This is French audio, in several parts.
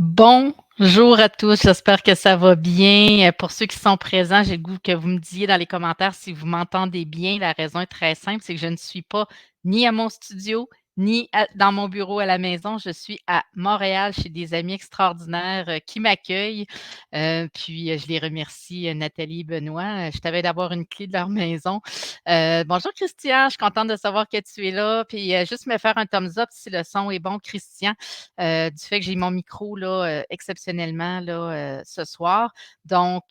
Bonjour à tous, j'espère que ça va bien. Pour ceux qui sont présents, j'ai le goût que vous me disiez dans les commentaires si vous m'entendez bien. La raison est très simple, c'est que je ne suis pas ni à mon studio, ni dans mon bureau à la maison. Je suis à Montréal chez des amis extraordinaires qui m'accueillent. Puis, je les remercie, Nathalie, Benoît. Je t'avais d'avoir une clé de leur maison. Bonjour Christian, je suis contente de savoir que tu es là. Puis, juste me faire un thumbs up si le son est bon, Christian, du fait que j'ai mon micro là, exceptionnellement là, ce soir. Donc,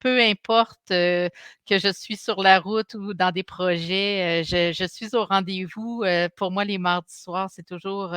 peu importe, que je suis sur la route ou dans des projets, je suis au rendez-vous. Pour moi, les mardis soirs, c'est toujours,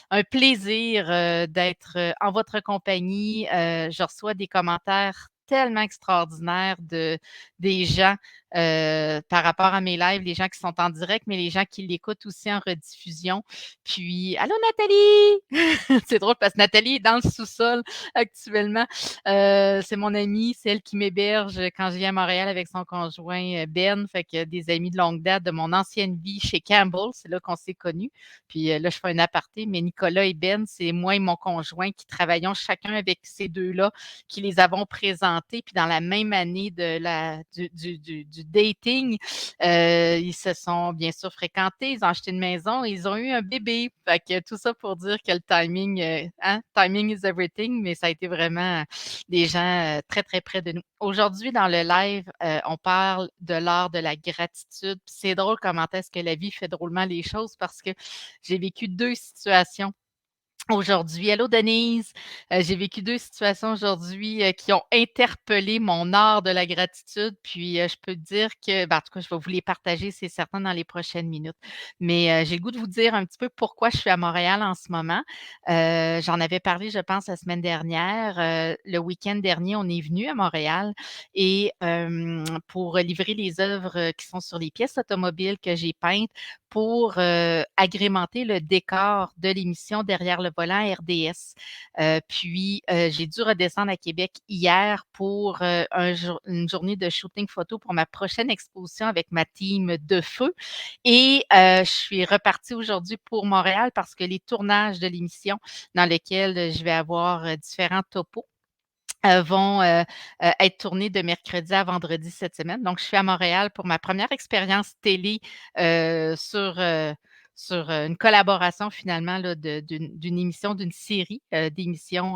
un plaisir, d'être, en votre compagnie. Je reçois des commentaires tellement extraordinaires des gens, par rapport à mes lives, les gens qui sont en direct, mais les gens qui l'écoutent aussi en rediffusion. Puis allô Nathalie! C'est drôle parce que Nathalie est dans le sous-sol actuellement. C'est mon amie, c'est elle qui m'héberge quand je viens à Montréal avec son conjoint, Ben. Fait que des amis de longue date de mon ancienne vie chez Campbell, c'est là qu'on s'est connus. Puis, là, je fais un aparté, mais Nicolas et Ben, c'est moi et mon conjoint qui travaillons chacun avec ces 2-là, qui les avons présentés. Puis dans la même année de la du dating, ils se sont bien sûr fréquentés, ils ont acheté une maison et ils ont eu un bébé. Fait que tout ça pour dire que le timing, hein, timing is everything, mais ça a été vraiment des gens, très, très près de nous. Aujourd'hui, dans le live, on parle de l'art de la gratitude. Puis c'est drôle comment est-ce que la vie fait drôlement les choses parce que j'ai vécu 2 situations aujourd'hui. Allô Denise, j'ai vécu 2 situations aujourd'hui, qui ont interpellé mon art de la gratitude, puis, je peux te dire que ben, en tout cas, je vais vous les partager, c'est certain, dans les prochaines minutes. Mais, j'ai le goût de vous dire un petit peu pourquoi je suis à Montréal en ce moment. J'en avais parlé, je pense, la semaine dernière. Le week-end dernier, on est venu à Montréal et pour livrer les œuvres, qui sont sur les pièces automobiles que j'ai peintes pour, agrémenter le décor de l'émission Derrière le volant RDS. Puis, j'ai dû redescendre à Québec hier pour, une journée de shooting photo pour ma prochaine exposition avec ma team de feu et je suis repartie aujourd'hui pour Montréal parce que les tournages de l'émission dans lequel, je vais avoir, différents topos, vont, être tournés de mercredi à vendredi cette semaine. Donc je suis à Montréal pour ma première expérience télé, sur, une collaboration finalement là d'une émission, d'une série, d'émissions,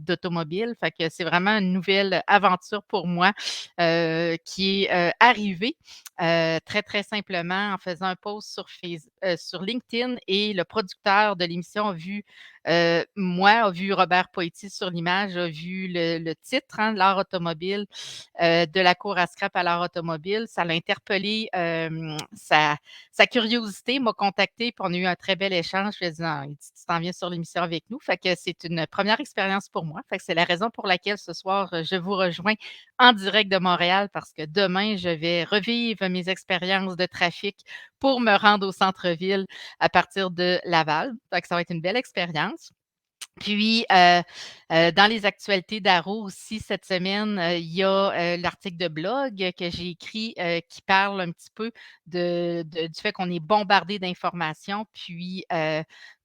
d'automobile. Fait que c'est vraiment une nouvelle aventure pour moi, qui est, arrivée, très, très simplement en faisant un post sur LinkedIn et le producteur de l'émission a vu Robert Poitiers sur l'image, a vu le titre, hein, l'art automobile, de la cour à scrap à l'art automobile. Ça l'a interpellé, sa curiosité, il m'a contacté, puis on a eu un très bel échange. Je lui ai dit: «Ah», il dit: «Tu t'en viens sur l'émission avec nous». Fait que c'est une première expérience pour moi. Fait que c'est la raison pour laquelle ce soir, je vous rejoins en direct de Montréal parce que demain, je vais revivre mes expériences de trafic pour me rendre au centre-ville à partir de Laval. Fait que ça va être une belle expérience. Puis, dans les actualités d'Arrow aussi cette semaine, il y a, l'article de blog que j'ai écrit, qui parle un petit peu du fait qu'on est bombardé d'informations, puis,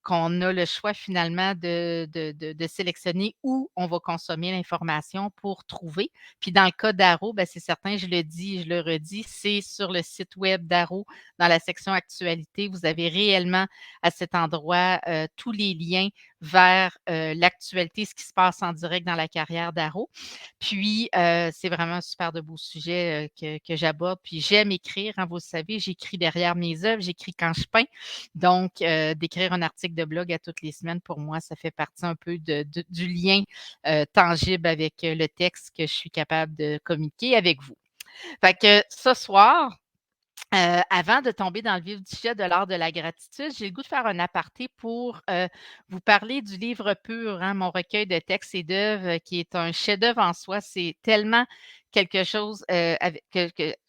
qu'on a le choix finalement de sélectionner où on va consommer l'information pour trouver. Puis dans le cas d'Arrow, ben, c'est certain, je le dis, je le redis, c'est sur le site web d'Arrow, dans la section actualité. Vous avez réellement à cet endroit, tous les liens vers, l'actualité, ce qui se passe en direct dans la carrière d'Arrow. Puis, c'est vraiment un super de beau sujet, que j'aborde. Puis j'aime écrire, hein, vous le savez, j'écris derrière mes œuvres, j'écris quand je peins. Donc, d'écrire un article de blog à toutes les semaines, pour moi, ça fait partie un peu du lien, tangible avec, le texte que je suis capable de communiquer avec vous. Fait que ce soir, avant de tomber dans le vif du sujet de l'art de la gratitude, j'ai le goût de faire un aparté pour, vous parler du livre pur, hein, mon recueil de textes et d'œuvres, qui est un chef-d'œuvre en soi. C'est tellement quelque chose, avec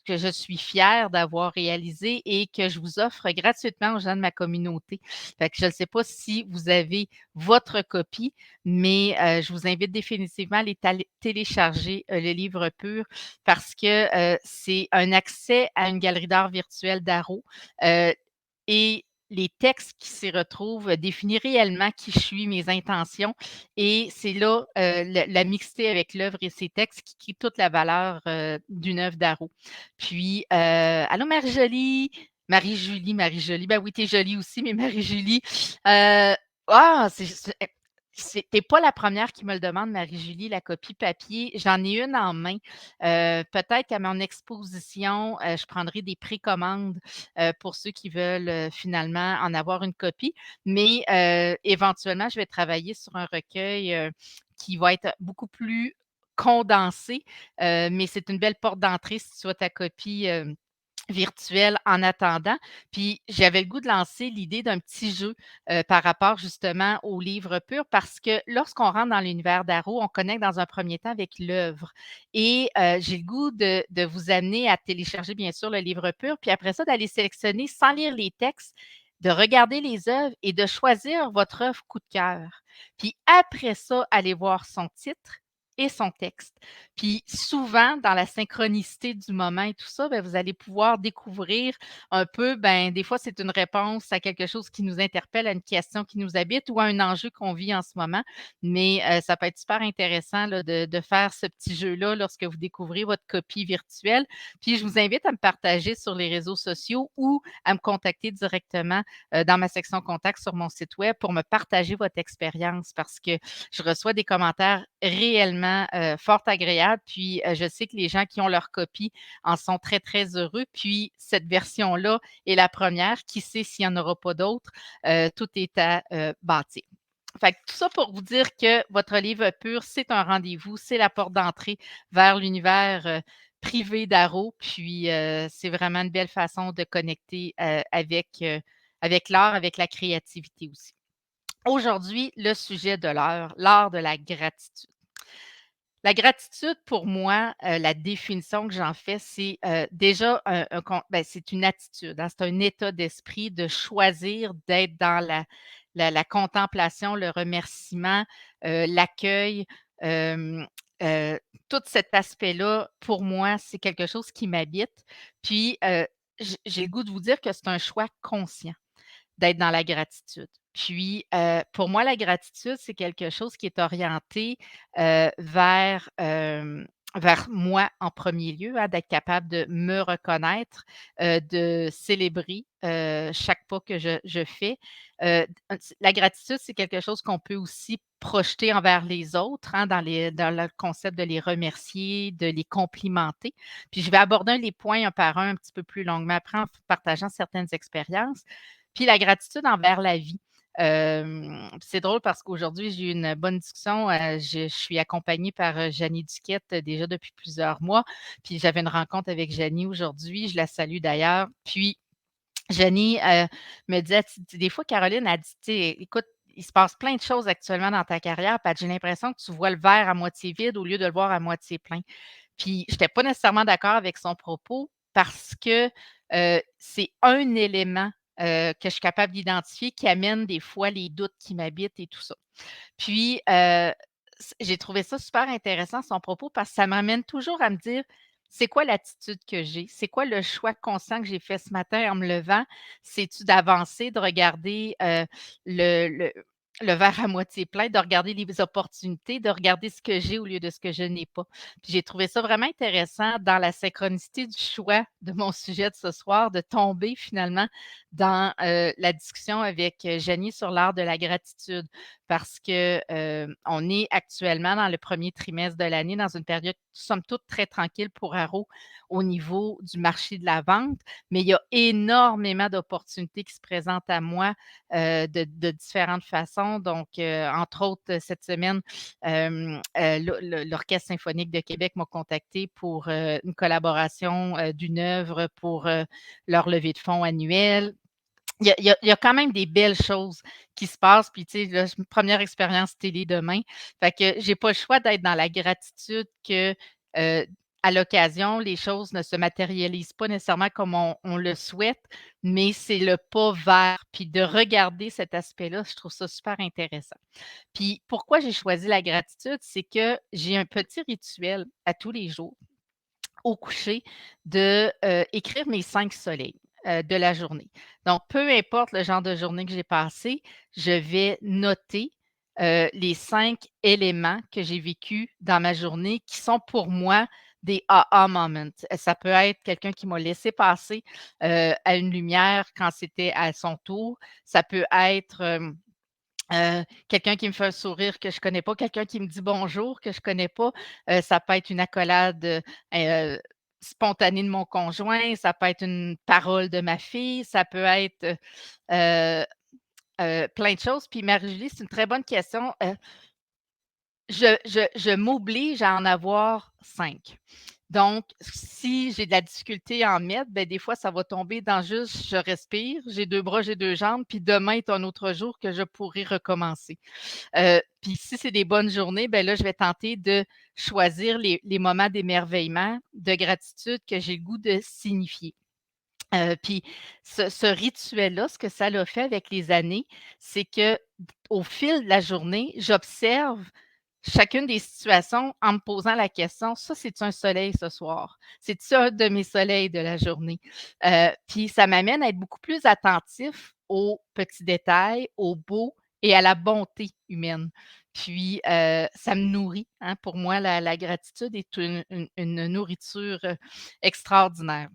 que je suis fière d'avoir réalisé et que je vous offre gratuitement aux gens de ma communauté. Fait que je ne sais pas si vous avez votre copie, mais je vous invite définitivement à aller télécharger, le livre pur parce que, c'est un accès à une galerie d'art virtuelle d'Arrow, heu et les textes qui s'y retrouvent définissent réellement qui je suis, mes intentions et c'est là, la mixité avec l'œuvre et ses textes qui crée toute la valeur, d'une œuvre d'Arro. Puis, allô Marie-Jolie, Marie-Julie, Marie-Jolie, ben oui, tu es jolie aussi, mais Marie-Julie, tu pas la première qui me le demande, Marie-Julie, la copie papier. J'en ai une en main. Peut-être qu'à mon exposition, je prendrai des précommandes, pour ceux qui veulent, finalement en avoir une copie. Mais, éventuellement, je vais travailler sur un recueil, qui va être beaucoup plus condensé, mais c'est une belle porte d'entrée si tu as ta copie, virtuelle en attendant. Puis j'avais le goût de lancer l'idée d'un petit jeu, par rapport justement au livre pur parce que lorsqu'on rentre dans l'univers d'Arrow, on connecte dans un premier temps avec l'œuvre et j'ai le goût de vous amener à télécharger bien sûr le livre pur, puis après ça d'aller sélectionner sans lire les textes, de regarder les œuvres et de choisir votre œuvre coup de cœur. Puis après ça, aller voir son titre et son texte. Puis souvent, dans la synchronicité du moment et tout ça, ben, vous allez pouvoir découvrir un peu, ben, des fois, c'est une réponse à quelque chose qui nous interpelle, à une question qui nous habite ou à un enjeu qu'on vit en ce moment. Mais ça peut être super intéressant là, de faire ce petit jeu-là lorsque vous découvrez votre copie virtuelle. Puis je vous invite à me partager sur les réseaux sociaux ou à me contacter directement dans ma section contact sur mon site web pour me partager votre expérience parce que je reçois des commentaires réellement, fort agréables. Puis, je sais que les gens qui ont leur copie en sont très, très heureux. Puis cette version-là est la première. Qui sait s'il n'y en aura pas d'autres? Tout est à, bâtir. Fait que tout ça pour vous dire que votre livre pur, c'est un rendez-vous, c'est la porte d'entrée vers l'univers, privé d'Arrow. Puis, c'est vraiment une belle façon de connecter, avec l'art, avec la créativité aussi. Aujourd'hui, le sujet de l'heure, l'art de la gratitude. La gratitude pour moi, la définition que j'en fais, c'est, déjà c'est une attitude, hein, c'est un état d'esprit de choisir d'être dans la contemplation, le remerciement, l'accueil, hem, heu, tout cet aspect-là, pour moi, c'est quelque chose qui m'habite. Puis, j'ai le goût de vous dire que c'est un choix conscient d'être dans la gratitude. Puis, pour moi, la gratitude, c'est quelque chose qui est orienté, vers moi en premier lieu, hein, d'être capable de me reconnaître, de célébrer, chaque pas que je fais. La gratitude, c'est quelque chose qu'on peut aussi projeter envers les autres, hein, dans le concept de les remercier, de les complimenter. Puis je vais aborder les points un par un petit peu plus longuement après en partageant certaines expériences. Puis la gratitude envers la vie. C'est drôle parce qu'aujourd'hui, j'ai eu une bonne discussion. Je suis accompagnée par, Janie Duquette, déjà depuis plusieurs mois. Puis j'avais une rencontre avec Janie aujourd'hui, je la salue d'ailleurs. Puis Janie, me dit, des fois, Caroline a dit: «Tu sais, écoute, il se passe plein de choses actuellement dans ta carrière, puis j'ai l'impression que tu vois le verre à moitié vide au lieu de le voir à moitié plein». Puis je n'étais pas nécessairement d'accord avec son propos parce que, c'est un élément, que je suis capable d'identifier qui amène des fois les doutes qui m'habitent et tout ça. Puis, j'ai trouvé ça super intéressant son propos parce que ça m'amène toujours à me dire: «C'est quoi l'attitude que j'ai? C'est quoi le choix conscient que j'ai fait ce matin en me levant? C'est-tu d'avancer, de regarder, le verre à moitié plein, de regarder les opportunités, de regarder ce que j'ai au lieu de ce que je n'ai pas?» Puis j'ai trouvé ça vraiment intéressant dans la synchronicité du choix de mon sujet de ce soir, de tomber finalement dans, la discussion avec, Janie sur l'art de la gratitude parce que, on est actuellement dans le premier trimestre de l'année, dans une période somme toute très tranquille pour Arrow au niveau du marché de la vente, mais il y a énormément d'opportunités qui se présentent à moi, de différentes façons. Donc, entre autres, cette semaine, l'Orchestre symphonique de Québec m'a contacté pour, une collaboration, d'une œuvre pour, leur levée de fonds annuelle. Il y a quand même des belles choses qui se passent, puis tu sais, là, première expérience télé demain. Fait que j'ai pas le choix d'être dans la gratitude que, heu, à l'occasion, les choses ne se matérialisent pas nécessairement comme on le souhaite, mais c'est le pas vers, puis de regarder cet aspect-là, je trouve ça super intéressant. Puis pourquoi j'ai choisi la gratitude, c'est que j'ai un petit rituel à tous les jours au coucher de, écrire mes 5 soleils. de la journée. Donc, peu importe le genre de journée que j'ai passé, je vais noter, les 5 éléments que j'ai vécus dans ma journée qui sont pour moi des aha moments. Ça peut être quelqu'un qui m'a laissé passer, à une lumière quand c'était à son tour. Ça peut être, quelqu'un qui me fait un sourire que je connais pas, quelqu'un qui me dit bonjour que je connais pas. Ça peut être une accolade, spontanée de mon conjoint, ça peut être une parole de ma fille, ça peut être, heu plein de choses. Puis Marie-Julie, c'est une très bonne question. Je m'oblige à en avoir 5. Donc, si j'ai de la difficulté à en mettre, ben, des fois, ça va tomber dans juste je respire, j'ai 2 bras, j'ai 2 jambes, puis demain est un autre jour que je pourrai recommencer. Puis si c'est des bonnes journées, ben là, je vais tenter de choisir les moments d'émerveillement, de gratitude que j'ai le goût de signifier. Puis ce rituel-là, ce que ça l'a fait avec les années, c'est que au fil de la journée, j'observe chacune des situations en me posant la question: «Ça, c'est-tu un soleil ce soir? C'est-tu un de mes soleils de la journée?» Puis ça m'amène à être beaucoup plus attentif aux petits détails, au beau et à la bonté humaine. Puis, ça me nourrit, hein. Pour moi, la gratitude est une nourriture, extraordinaire.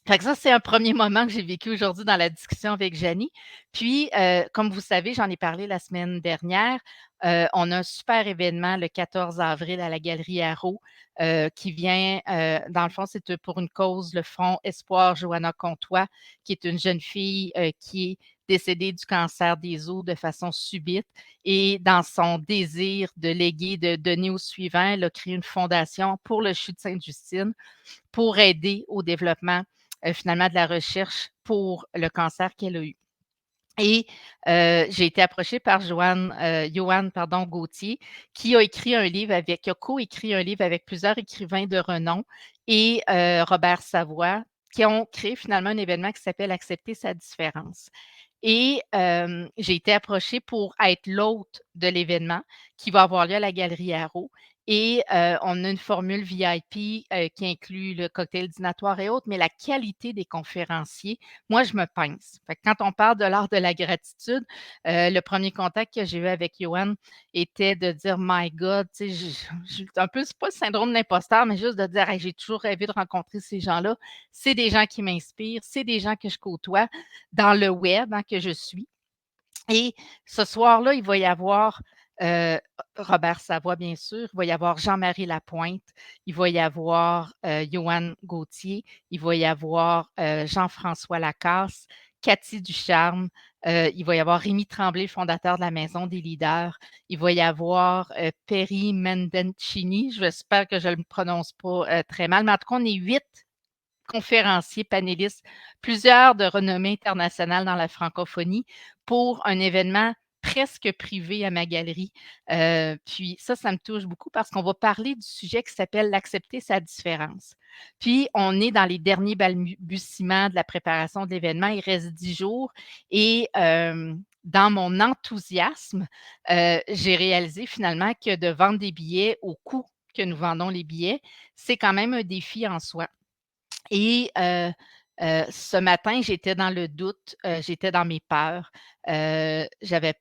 Fait que ça, c'est un premier moment que j'ai vécu aujourd'hui dans la discussion avec Janie. Puis, comme vous savez, j'en ai parlé la semaine dernière, on a un super événement le 14 avril à la Galerie Haro, qui vient, dans le fond, c'est, pour une cause, le Fonds Espoir Johanna Comtois, qui est une jeune fille, qui est décédée du cancer des os de façon subite et dans son désir de léguer, de donner aux suivants, elle a créé une fondation pour le CHU de Sainte-Justine pour aider au développement, finalement de la recherche pour le cancer qu'elle a eu. Et j'ai été approchée par Joanne pardon, Gauthier, qui a écrit un livre avec qui a coécrit un livre avec plusieurs écrivains de renom et Robert Savoie, qui ont créé finalement un événement qui s'appelle «Accepter sa différence». Et j'ai été approchée pour être l'hôte de l'événement qui va avoir lieu à la Galerie Haro et on a une formule VIP, qui inclut le cocktail dînatoire et autres, mais la qualité des conférenciers, moi, je me pince. Fait que quand on parle de l'art de la gratitude, le premier contact que j'ai eu avec Johan était de dire: «My God», tu sais, je un peu, c'est pas le syndrome de l'imposteur, mais juste de dire: «Hey, j'ai toujours rêvé de rencontrer ces gens-là. C'est des gens qui m'inspirent, c'est des gens que je côtoie dans le web, hein, que je suis». Et ce soir-là, il va y avoir, heu, Robert Savoie, bien sûr, il va y avoir Jean-Marie Lapointe, il va y avoir, Joanne Gauthier, il va y avoir, Jean-François Lacasse, Cathy Ducharme, il va y avoir Rémi Tremblay, fondateur de la Maison des leaders, il va y avoir, Perry Mendencini, j'espère que je ne le prononce pas, très mal, mais en tout cas, on est 8 conférenciers, panélistes, plusieurs de renommée internationale dans la francophonie pour un événement presque privé à ma galerie. Puis ça me touche beaucoup parce qu'on va parler du sujet qui s'appelle «L'accepter sa différence». Puis on est dans les derniers balbutiements de la préparation de l'événement. Il reste 10 jours et dans mon enthousiasme, j'ai réalisé finalement que de vendre des billets au coût que nous vendons les billets, c'est quand même un défi en soi. Et ce matin, j'étais dans le doute, j'étais dans mes peurs. J'avais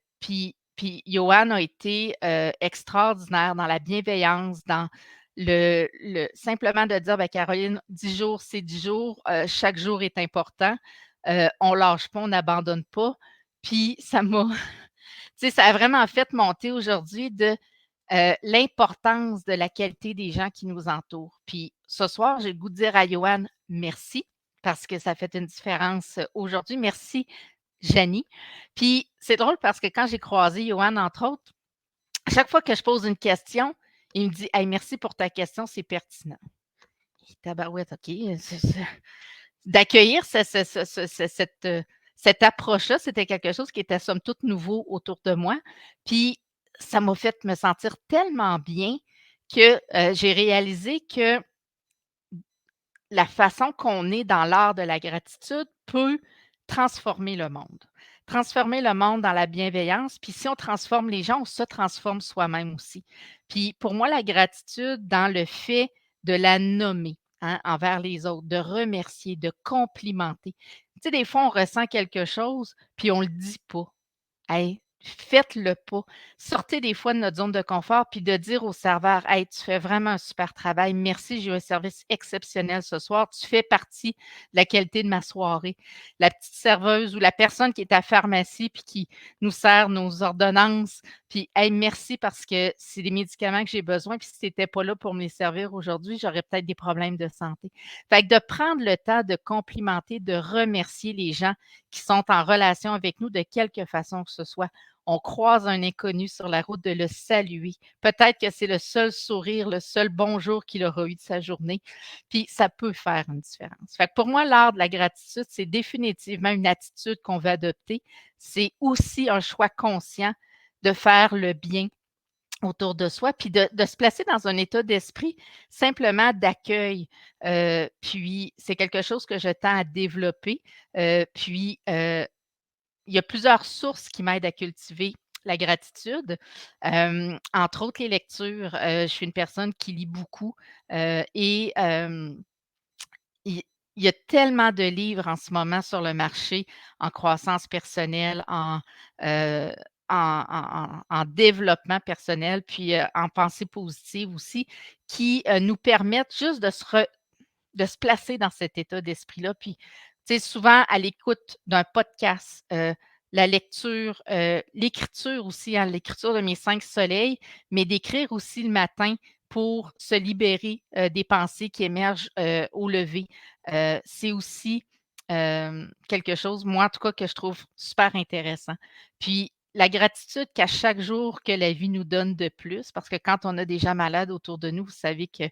puis Johan a été, extraordinaire dans la bienveillance, dans le simplement de dire: «Ben Caroline, 10 jours, c'est 10 jours, chaque jour est important, on lâche pas, on n'abandonne pas». Puis ça m'a tu sais, ça a vraiment fait monter aujourd'hui de l'importance de la qualité des gens qui nous entourent. Puis ce soir, j'ai le goût de dire à Johan merci parce que ça fait une différence aujourd'hui. Merci, Janie. Puis c'est drôle parce que quand j'ai croisé Johan, entre autres, à chaque fois que je pose une question, il me dit: «Hey, merci pour ta question, c'est pertinent». Et tabarouette, OK. D'accueillir cette approche-là, c'était quelque chose qui était somme toute nouveau autour de moi. Puis ça m'a fait me sentir tellement bien que, j'ai réalisé que la façon qu'on est dans l'art de la gratitude peut transformer le monde. Transformer le monde dans la bienveillance, puis si on transforme les gens, on se transforme soi-même aussi. Puis pour moi, la gratitude dans le fait de la nommer. hein, envers les autres, de remercier, de complimenter. Tu sais, des fois, on ressent quelque chose, puis on le dit pas. Hey, faites-le pas. Sortez des fois de notre zone de confort, puis de dire au serveur: «Hey, tu fais vraiment un super travail. Merci, j'ai eu un service exceptionnel ce soir. Tu fais partie de la qualité de ma soirée». La petite serveuse ou la personne qui est à la pharmacie puis qui nous sert nos ordonnances, puis: «Hey, merci parce que c'est des médicaments que j'ai besoin, puis si tu étais pas là pour me les servir aujourd'hui, j'aurais peut-être des problèmes de santé». Fait que de prendre le temps de complimenter, de remercier les gens qui sont en relation avec nous de quelque façon que ce soit. On croise un inconnu sur la route, de le saluer. Peut-être que c'est le seul sourire, le seul bonjour qu'il aura eu de sa journée, puis ça peut faire une différence. Fait que pour moi, l'art de la gratitude, c'est définitivement une attitude qu'on veut adopter. C'est aussi un choix conscient de faire le bien autour de soi, puis de se placer dans un état d'esprit simplement d'accueil. Puis c'est quelque chose que je tends à développer. Il y a plusieurs sources qui m'aident à cultiver la gratitude, entre autres les lectures. Je suis une personne qui lit beaucoup, et il il y a tellement de livres en ce moment sur le marché en croissance personnelle, heu, en développement personnel, puis, en pensée positive aussi, qui, nous permettent juste de se placer dans cet état d'esprit-là. Puis, tu sais, souvent à l'écoute d'un podcast, la lecture, l'écriture aussi, hein, l'écriture de mes 5 soleils, mais d'écrire aussi le matin pour se libérer, des pensées qui émergent, au lever. C'est aussi, quelque chose, moi en tout cas, que je trouve super intéressant. Puis la gratitude qu'à chaque jour que la vie nous donne de plus, parce que quand on a des gens malades autour de nous, vous savez que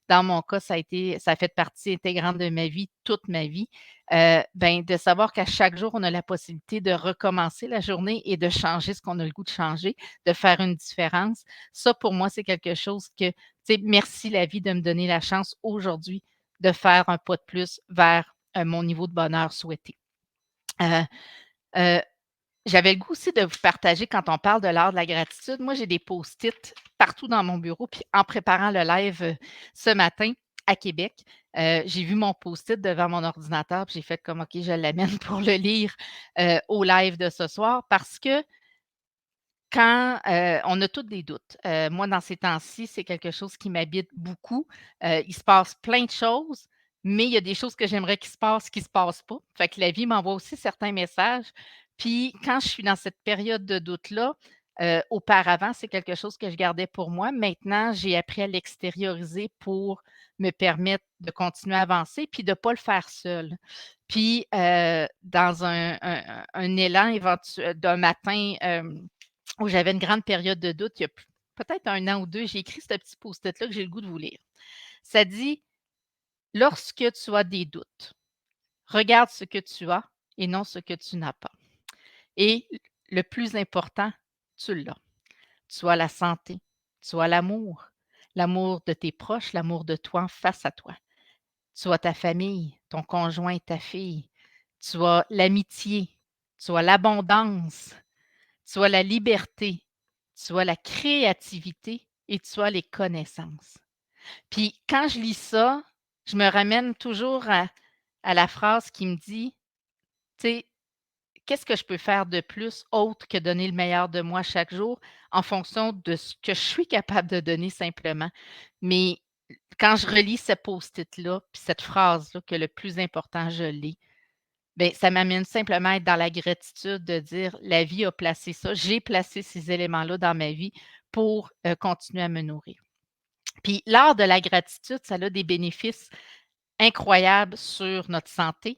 dans mon cas, ça a fait partie intégrante de ma vie, toute ma vie. Ben, de savoir qu'à chaque jour, on a la possibilité de recommencer la journée et de changer ce qu'on a le goût de changer, de faire une différence. Ça, pour moi, c'est quelque chose que, tu sais, merci la vie de me donner la chance aujourd'hui de faire un pas de plus vers, mon niveau de bonheur souhaité. Heu heu J'avais le goût aussi de vous partager quand on parle de l'art de la gratitude. Moi, j'ai des post-it partout dans mon bureau, puis en préparant le live, ce matin à Québec, j'ai vu mon post-it devant mon ordinateur, puis j'ai fait comme: «OK, je l'amène pour le lire, au live de ce soir», parce que quand, on a tous des doutes. Moi, dans ces temps-ci, c'est quelque chose qui m'habite beaucoup. Il se passe plein de choses, mais il y a des choses que j'aimerais qui se passent pas. Fait que la vie m'envoie aussi certains messages. Puis quand je suis dans cette période de doute-là, auparavant, c'est quelque chose que je gardais pour moi. Maintenant, j'ai appris à l'extérioriser pour me permettre de continuer à avancer, puis de ne pas le faire seul. Puis, dans un élan d'un matin, où j'avais une grande période de doute, il y a peut-être 1 an ou 2, j'ai écrit ce petit post-it-là que j'ai le goût de vous lire. Ça dit: «Lorsque tu as des doutes, regarde ce que tu as et non ce que tu n'as pas. Et le plus important, tu l'as. Tu as la santé, tu as l'amour de tes proches, l'amour de toi face à toi. Tu as ta famille, ton conjoint, ta fille. Tu as l'amitié, tu as l'abondance, tu as la liberté, tu as la créativité et tu as les connaissances». Puis quand je lis ça, je me ramène toujours à la phrase qui me dit, tu sais: «Qu'est-ce que je peux faire de plus autre que donner le meilleur de moi chaque jour en fonction de ce que je suis capable de donner simplement?» Mais quand je relis ce post-it-là, puis cette phrase-là que le plus important, je l'ai, beh, ça m'amène simplement à être dans la gratitude de dire: «La vie a placé ça, j'ai placé ces éléments-là dans ma vie pour, continuer à me nourrir». Puis l'art de la gratitude, ça a des bénéfices incroyables sur notre santé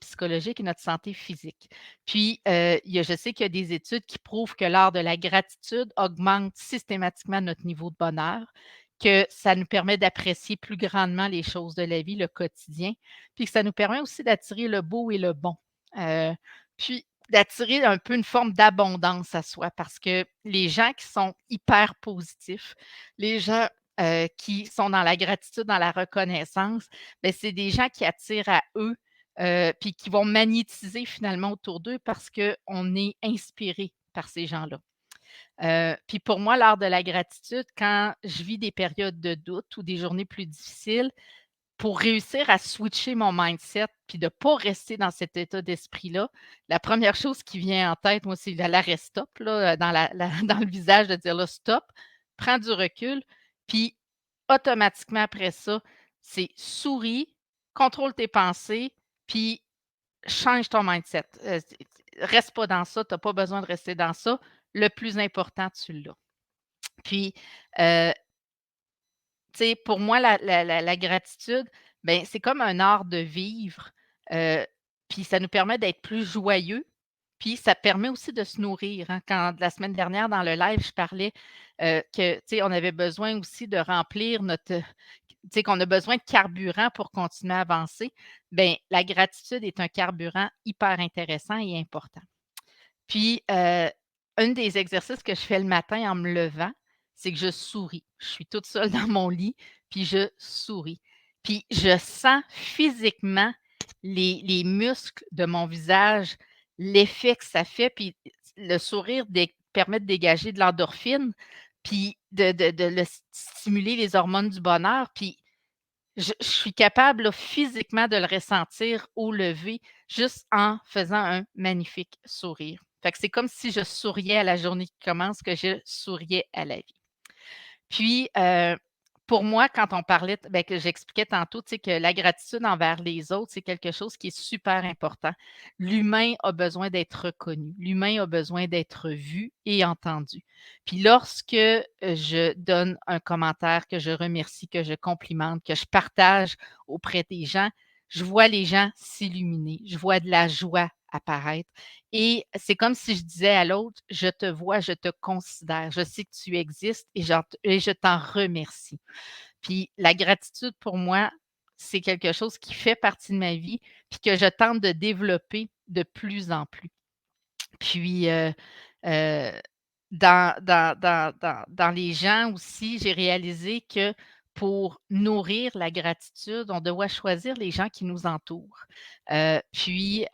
psychologique et notre santé physique. Puis, je sais qu'il y a des études qui prouvent que l'art de la gratitude augmente systématiquement notre niveau de bonheur, que ça nous permet d'apprécier plus grandement les choses de la vie, le quotidien, puis que ça nous permet aussi d'attirer le beau et le bon. Heu, Puis d'attirer un peu une forme d'abondance à soi parce que les gens qui sont hyper positifs, les gens, qui sont dans la gratitude, dans la reconnaissance, beh, c'est des gens qui attirent à eux, puis qui vont magnétiser finalement autour d'eux parce qu'on est inspiré par ces gens-là. Puis pour moi, l'art de la gratitude, quand je vis des périodes de doute ou des journées plus difficiles, pour réussir à switcher mon mindset puis de pas rester dans cet état d'esprit-là, la première chose qui vient en tête, moi, c'est l'arrêt stop là, dans la dans le visage de dire: «Là, stop, prends du recul», puis automatiquement après ça, c'est souris, contrôle tes pensées, puis change ton mindset. Reste pas dans ça, tu as pas besoin de rester dans ça. Le plus important, tu l'as. Puis, heu tu sais, pour moi, la gratitude, ben, c'est comme un art de vivre, heu, puis ça nous permet d'être plus joyeux, puis ça permet aussi de se nourrir, hein. Quand la semaine dernière dans le live, je parlais, que, tu sais, on avait besoin aussi de remplir notre, tu sais, qu'on a besoin de carburant pour continuer à avancer. Ben, la gratitude est un carburant hyper intéressant et important. Puis, un des exercices que je fais le matin en me levant, c'est que je souris. Je suis toute seule dans mon lit, puis je souris. Puis je sens physiquement les muscles de mon visage, l'effet que ça fait, puis le sourire permet de dégager de l'endorphine, puis de le stimuler les hormones du bonheur, puis je suis capable là, physiquement de le ressentir au lever, juste en faisant un magnifique sourire. Fait que c'est comme si je souriais à la journée qui commence, que je souriais à la vie. Puis, pour moi, quand on parlait ben, que j'expliquais tantôt, tu sais, que la gratitude envers les autres, c'est quelque chose qui est super important. L'humain a besoin d'être reconnu. L'humain a besoin d'être vu et entendu. Puis lorsque, je donne un commentaire, que je remercie, que je complimente, que je partage auprès des gens, je vois les gens s'illuminer, je vois de la joie apparaître et c'est comme si je disais à l'autre: «Je te vois, je te considère, je sais que tu existes et je t'en remercie». Puis la gratitude pour moi, c'est quelque chose qui fait partie de ma vie, puis que je tente de développer de plus en plus. Puis, heu, dans les gens aussi, j'ai réalisé que pour nourrir la gratitude, on doit choisir les gens qui nous entourent. Puis,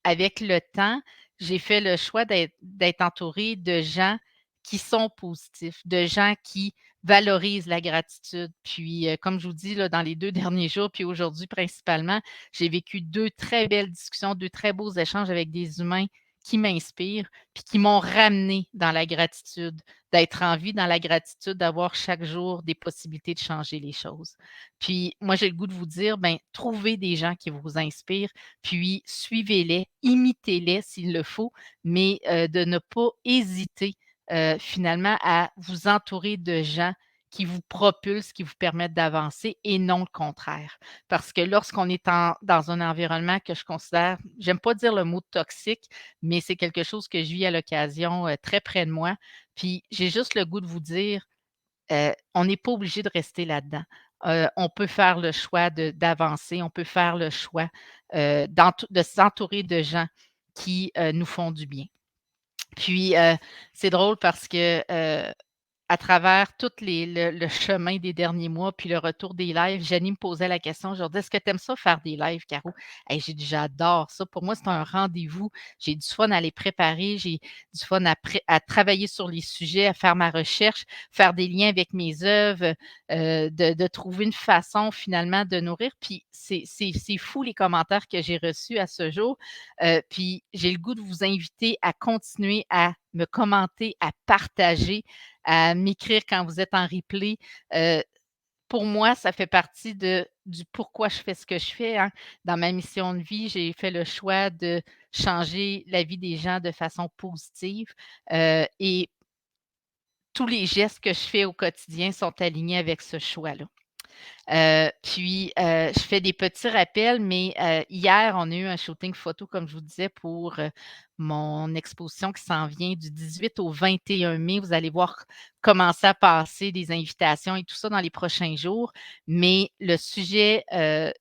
avec le temps, j'ai fait le choix d'être entourée de gens qui sont positifs, de gens qui valorisent la gratitude. Puis, comme je vous dis là, dans les 2 derniers jours, puis aujourd'hui principalement, j'ai vécu 2 très belles discussions, 2 très beaux échanges avec des humains qui m'inspirent, puis qui m'ont ramené dans la gratitude, d'être en vie dans la gratitude, d'avoir chaque jour des possibilités de changer les choses. Puis moi, j'ai le goût de vous dire, ben, trouvez des gens qui vous inspirent, puis suivez-les, imitez-les s'il le faut, mais de ne pas hésiter, finalement à vous entourer de gens qui vous propulsent, qui vous permettent d'avancer et non le contraire. Parce que lorsqu'on est dans un environnement que je considère, j'aime pas dire le mot toxique, mais c'est quelque chose que je vis à l'occasion, très près de moi. Puis j'ai juste le goût de vous dire, on n'est pas obligé de rester là-dedans. On peut faire le choix d'avancer, on peut faire le choix, de s'entourer de gens qui, nous font du bien. Puis, c'est drôle parce que, à travers tout le chemin des derniers mois, puis le retour des lives, Jenny me posait la question aujourd'hui: «Est-ce que tu aimes ça faire des lives, Caro?» Hey, j'ai dit: «J'adore ça. Pour moi, c'est un rendez-vous. J'ai du fun à les préparer, j'ai du fun à travailler sur les sujets, à faire ma recherche, faire des liens avec mes œuvres, de trouver une façon finalement de nourrir». Puis c'est fou les commentaires que j'ai reçus à ce jour. Puis j'ai le goût de vous inviter à continuer à me commenter, à partager, à m'écrire quand vous êtes en replay. Heu, pour moi, ça fait partie du pourquoi je fais ce que je fais, hein. Dans ma mission de vie, j'ai fait le choix de changer la vie des gens de façon positive, et tous les gestes que je fais au quotidien sont alignés avec ce choix-là. Puis, je fais des petits rappels, mais, hier, on a eu un shooting photo, comme je vous disais, pour, mon exposition qui s'en vient du 18 au 21 mai. Vous allez voir commencer à passer des invitations et tout ça dans les prochains jours. Mais le sujet,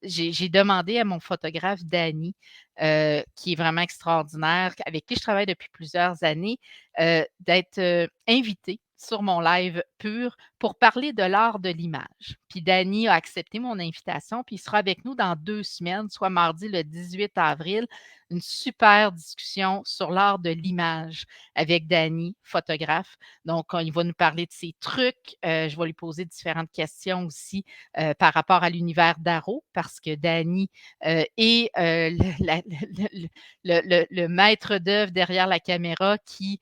j'ai demandé à mon photographe Dany, qui est vraiment extraordinaire, avec qui je travaille depuis plusieurs années, d'être, invité sur mon live pur pour parler de l'art de l'image. Puis Danny a accepté mon invitation, puis il sera avec nous dans 2 semaines, soit mardi le 18 avril. Une super discussion sur l'art de l'image avec Danny, photographe. Donc, il va nous parler de ses trucs. Je vais lui poser différentes questions aussi par rapport à l'univers d'Arrow, parce que Danny est le maître d'œuvre derrière la caméra qui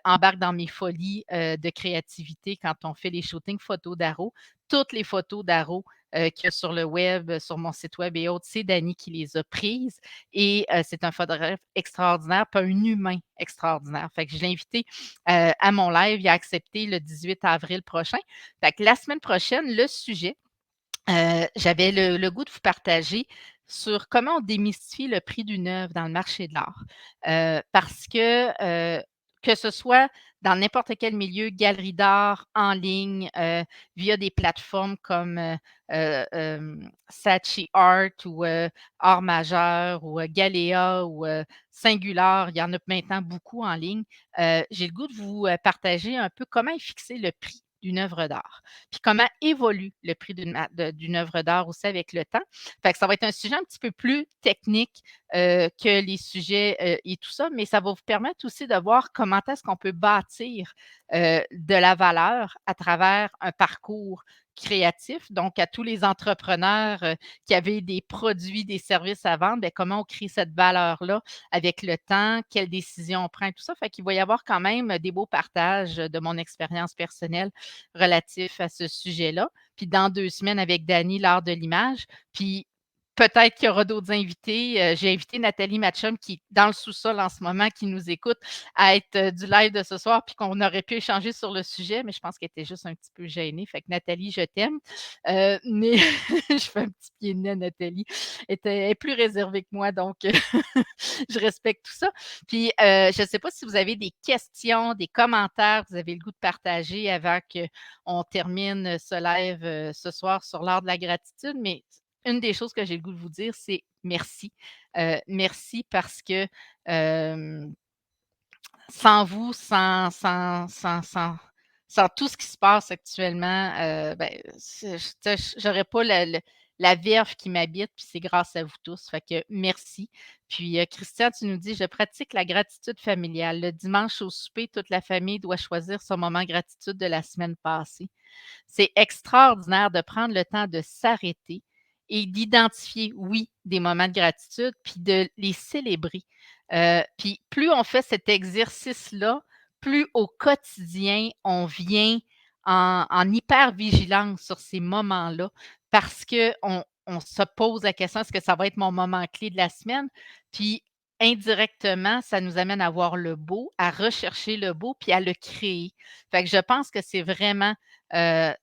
embarque dans mes folies de créativité quand on fait les shootings photos d'Arrow. Toutes les photos d'Arrow qu'il y a sur le web, sur mon site web et autres, c'est Danny qui les a prises. Et c'est un photographe extraordinaire, puis un humain extraordinaire. Fait que je l'ai invité à mon live. Il a accepté le 18 avril prochain. Fait que la semaine prochaine, le sujet, j'avais le goût de vous partager sur comment on démystifie le prix d'une œuvre dans le marché de l'art. Parce que ce soit dans n'importe quel milieu, galerie d'art, en ligne, via des plateformes comme Saatchi Art ou Art Majeur ou Galéa ou Singular, il y en a maintenant beaucoup en ligne. J'ai le goût de vous partager un peu comment est fixé le prix d'une œuvre d'art. Puis comment évolue le prix d'une œuvre d'art aussi avec le temps. Fait que ça va être un sujet un petit peu plus technique que les sujets et tout ça, mais ça va vous permettre aussi de voir comment est-ce qu'on peut bâtir de la valeur à travers un parcours créatif. Donc, à tous les entrepreneurs qui avaient des produits, des services à vendre, bien, comment on crée cette valeur-là avec le temps, quelles décisions on prend et tout ça. Fait qu'il va y avoir quand même des beaux partages de mon expérience personnelle relatif à ce sujet-là. Puis dans 2 semaines avec Dany, l'art de l'image. Puis peut-être qu'il y aura d'autres invités. J'ai invité Nathalie Matchum qui est dans le sous-sol en ce moment, qui nous écoute, à être du live de ce soir, puis qu'on aurait pu échanger sur le sujet, mais je pense qu'elle était juste un petit peu gênée. Fait que Nathalie, je t'aime. Mais je fais un petit pied de nez à Nathalie. Elle est plus réservée que moi, donc je respecte tout ça. Puis je ne sais pas si vous avez des questions, des commentaires, vous avez le goût de partager avant qu'on termine ce live ce soir sur l'art de la gratitude, mais une des choses que j'ai le goût de vous dire, c'est merci. Merci parce que sans vous, sans tout ce qui se passe actuellement, ben, j'aurais pas la verve qui m'habite, puis c'est grâce à vous tous. Fait que merci. Puis, Christian, tu nous dis: «Je pratique la gratitude familiale. Le dimanche au souper, toute la famille doit choisir son moment gratitude de la semaine passée». C'est extraordinaire de prendre le temps de s'arrêter et d'identifier, oui, des moments de gratitude, puis de les célébrer. Puis plus on fait cet exercice-là, plus au quotidien, on vient en hypervigilance sur ces moments-là parce qu'on se pose la question: «Est-ce que ça va être mon moment clé de la semaine?» Puis indirectement, ça nous amène à voir le beau, à rechercher le beau, puis à le créer. Fait que je pense que c'est vraiment Heu,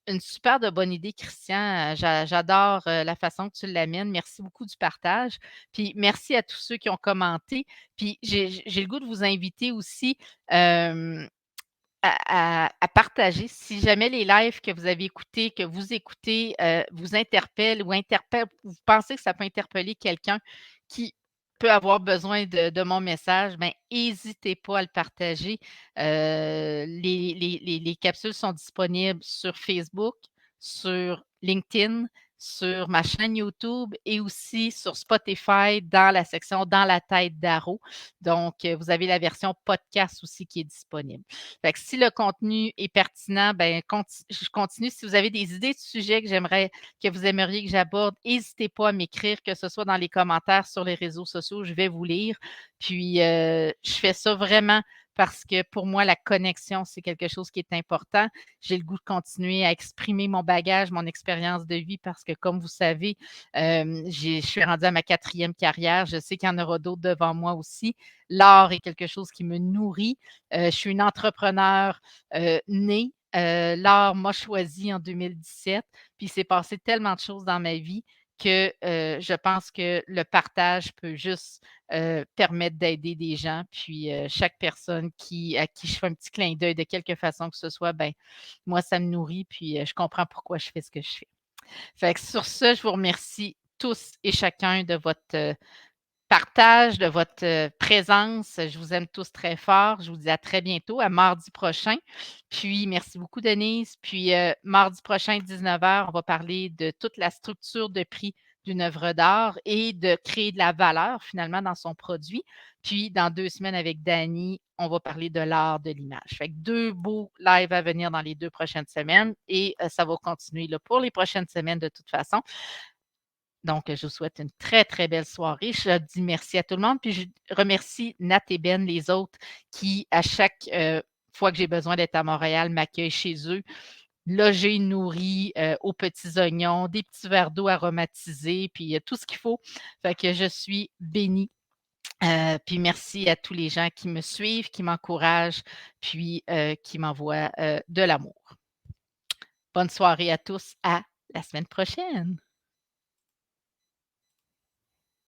une super de bonne idée, Christian. J'adore, la façon que tu l'amènes. Merci beaucoup du partage. Puis merci à tous ceux qui ont commenté. Puis j'ai le goût de vous inviter aussi, hem, à partager. Si jamais les lives que vous avez écoutés, que vous écoutez, vous interpellent ou interpellent, vous pensez que ça peut interpeller quelqu'un qui peut avoir besoin de mon message, ben hésitez pas à le partager. Les capsules sont disponibles sur Facebook, sur LinkedIn, sur ma chaîne YouTube et aussi sur Spotify dans la section «Dans la tête d'Aro». Donc, vous avez la version podcast aussi qui est disponible. Fait que si le contenu est pertinent, ben je continue. Si vous avez des idées de sujets que vous aimeriez que j'aborde, n'hésitez pas à m'écrire, que ce soit dans les commentaires sur les réseaux sociaux, je vais vous lire. Puis, je fais ça vraiment parce que pour moi, la connexion, c'est quelque chose qui est important. J'ai le goût de continuer à exprimer mon bagage, mon expérience de vie parce que, comme vous savez, je suis rendue à ma 4e carrière. Je sais qu'il y en aura d'autres devant moi aussi. L'art est quelque chose qui me nourrit. Je suis une entrepreneur née. L'art m'a choisi en 2017. Puis il s'est passé tellement de choses dans ma vie que je pense que le partage peut juste permettre d'aider des gens. Puis chaque personne à qui je fais un petit clin d'œil de quelque façon que ce soit, ben moi, ça me nourrit. Puis je comprends pourquoi je fais ce que je fais. Fait que sur ce, je vous remercie tous et chacun de votre partage, de votre présence. Je vous aime tous très fort. Je vous dis à très bientôt, à mardi prochain. Puis, merci beaucoup, Denise. Puis, mardi prochain, 19h, on va parler de toute la structure de prix d'une œuvre d'art et de créer de la valeur finalement dans son produit. Puis, dans 2 semaines avec Dani, on va parler de l'art de l'image. Fait que 2 beaux lives à venir dans les 2 prochaines semaines et ça va continuer là, pour les prochaines semaines de toute façon. Donc, je vous souhaite une très, très belle soirée. Je dis merci à tout le monde. Puis, je remercie Nat et Ben, les autres, qui, à chaque fois que j'ai besoin d'être à Montréal, m'accueillent chez eux, logés, nourris, aux petits oignons, des petits verres d'eau aromatisés, puis tout ce qu'il faut. Fait que je suis bénie. Puis merci à tous les gens qui me suivent, qui m'encouragent, puis qui m'envoient de l'amour. Bonne soirée à tous. À la semaine prochaine.